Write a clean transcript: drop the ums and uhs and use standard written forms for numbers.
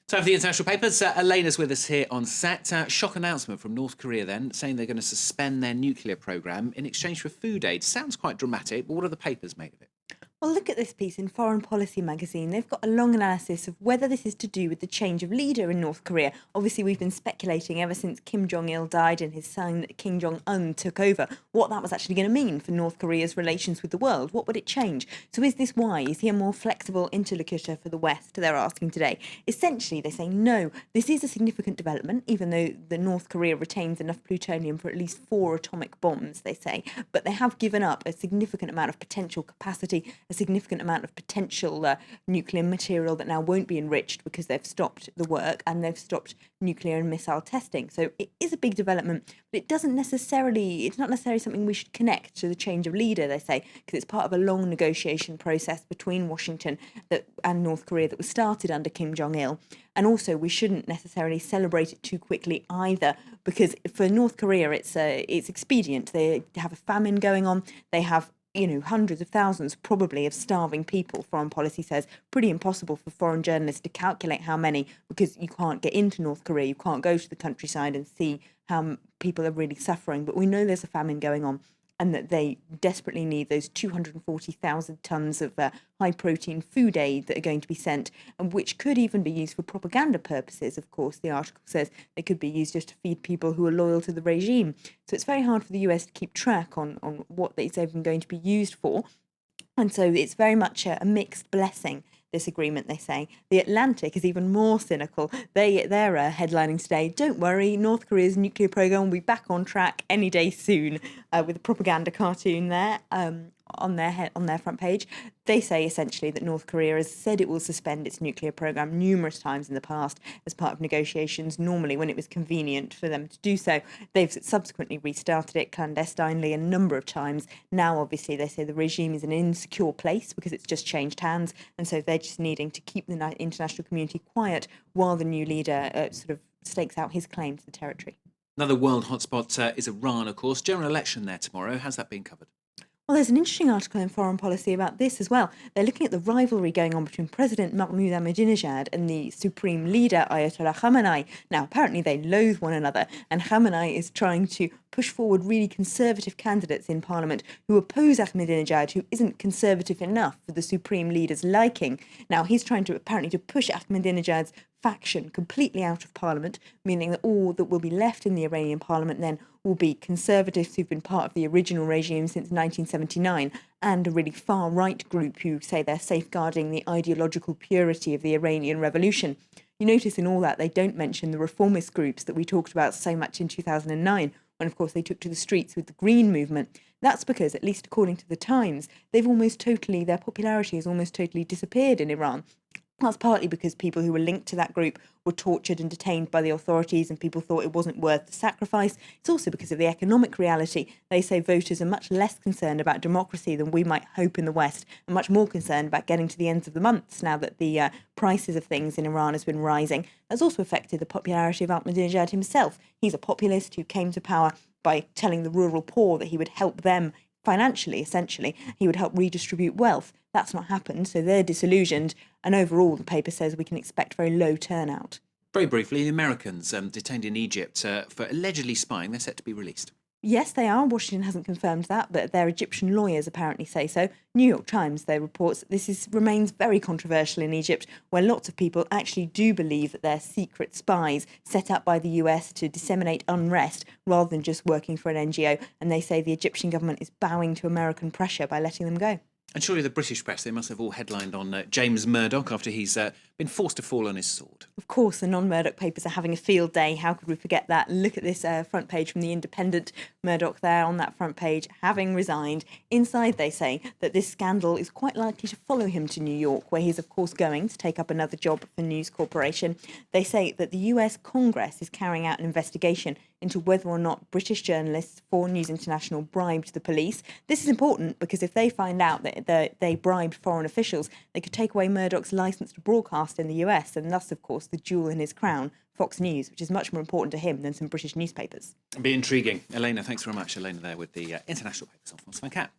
Time for the international papers. Elena's with us here on set. Shock announcement from North Korea then, saying they're going to suspend their nuclear programme in exchange for food aid. Sounds quite dramatic, but what are the papers made of it? Well, look at this piece in Foreign Policy magazine. They've got a long analysis of whether this is to do with the change of leader in North Korea. Obviously, we've been speculating ever since Kim Jong-il died and his son Kim Jong-un took over, what that was actually going to mean for North Korea's relations with the world. What would it change? So is this why? Is he a more flexible interlocutor for the West? They're asking today. Essentially, they say no, this is a significant development, even though the North Korea retains enough plutonium for at least 4 atomic bombs, they say. But they have given up a significant amount of potential capacity, a significant amount of potential nuclear material that now won't be enriched because they've stopped the work and they've stopped nuclear and missile testing. So it is a big development, but it's not necessarily something we should connect to the change of leader, they say, because it's part of a long negotiation process between Washington and North Korea that was started under Kim Jong-il. And also, we shouldn't necessarily celebrate it too quickly either, because for North Korea, it's expedient. They have a famine going on. They have hundreds of thousands probably of starving people. Foreign Policy says pretty impossible for foreign journalists to calculate how many, because you can't get into North Korea, you can't go to the countryside and see how people are really suffering. But we know there's a famine going on and that they desperately need those 240,000 tonnes of high-protein food aid that are going to be sent, and which could even be used for propaganda purposes, of course. The article says they could be used just to feed people who are loyal to the regime. So it's very hard for the US to keep track on what it's even going to be used for. And so it's very much a mixed blessing, this agreement, they say. The Atlantic is even more cynical. They're headlining today, "Don't worry, North Korea's nuclear program will be back on track any day soon," with a propaganda cartoon there on their front page. They say essentially that North Korea has said it will suspend its nuclear program numerous times in the past as part of negotiations, normally when it was convenient for them to do so. They've subsequently restarted it clandestinely a number of times. Now, obviously, they say the regime is in an insecure place because it's just changed hands, and so they're just needing to keep the international community quiet while the new leader sort of stakes out his claim to the territory. Another world hotspot is Iran, of course. General election there tomorrow. How's that being covered? Well, there's an interesting article in Foreign Policy about this as well. They're looking at the rivalry going on between President Mahmoud Ahmadinejad and the supreme leader, Ayatollah Khamenei. Now, apparently they loathe one another, and Khamenei is trying to push forward really conservative candidates in parliament who oppose Ahmadinejad, who isn't conservative enough for the supreme leader's liking. Now, he's trying to apparently to push Ahmadinejad's faction completely out of parliament, meaning that all that will be left in the Iranian parliament then will be conservatives who've been part of the original regime since 1979 and a really far-right group who say they're safeguarding the ideological purity of the Iranian revolution. You notice in all that they don't mention the reformist groups that we talked about so much in 2009, when of course they took to the streets with the Green Movement. That's because, at least according to the Times, their popularity has almost totally disappeared in Iran. That's partly because people who were linked to that group were tortured and detained by the authorities and people thought it wasn't worth the sacrifice. It's also because of the economic reality. They say voters are much less concerned about democracy than we might hope in the West, and much more concerned about getting to the ends of the months now that the prices of things in Iran has been rising. That's also affected the popularity of Ahmadinejad himself. He's a populist who came to power by telling the rural poor that he would help them financially, essentially. He would help redistribute wealth. That's not happened, so they're disillusioned. And overall, the paper says we can expect very low turnout. Very briefly, the Americans detained in Egypt for allegedly spying, they're set to be released. Yes, they are. Washington hasn't confirmed that, but their Egyptian lawyers apparently say so. New York Times, though, reports that this remains very controversial in Egypt, where lots of people actually do believe that they're secret spies set up by the US to disseminate unrest rather than just working for an NGO. And they say the Egyptian government is bowing to American pressure by letting them go. And surely the British press, they must have all headlined on James Murdoch after he's been forced to fall on his sword. Of course, the non-Murdoch papers are having a field day. How could we forget that? Look at this front page from The Independent. Murdoch there on that front page, having resigned. Inside, they say that this scandal is quite likely to follow him to New York, where he's, of course, going to take up another job for News Corporation. They say that the US Congress is carrying out an investigation into whether or not British journalists for News International bribed the police. This is important because if they find out that they bribed foreign officials, they could take away Murdoch's licence to broadcast in the US, and thus, of course, the jewel in his crown, Fox News, which is much more important to him than some British newspapers. It'd be intriguing. Elena, thanks very much. Elena there with the international papers on France 24.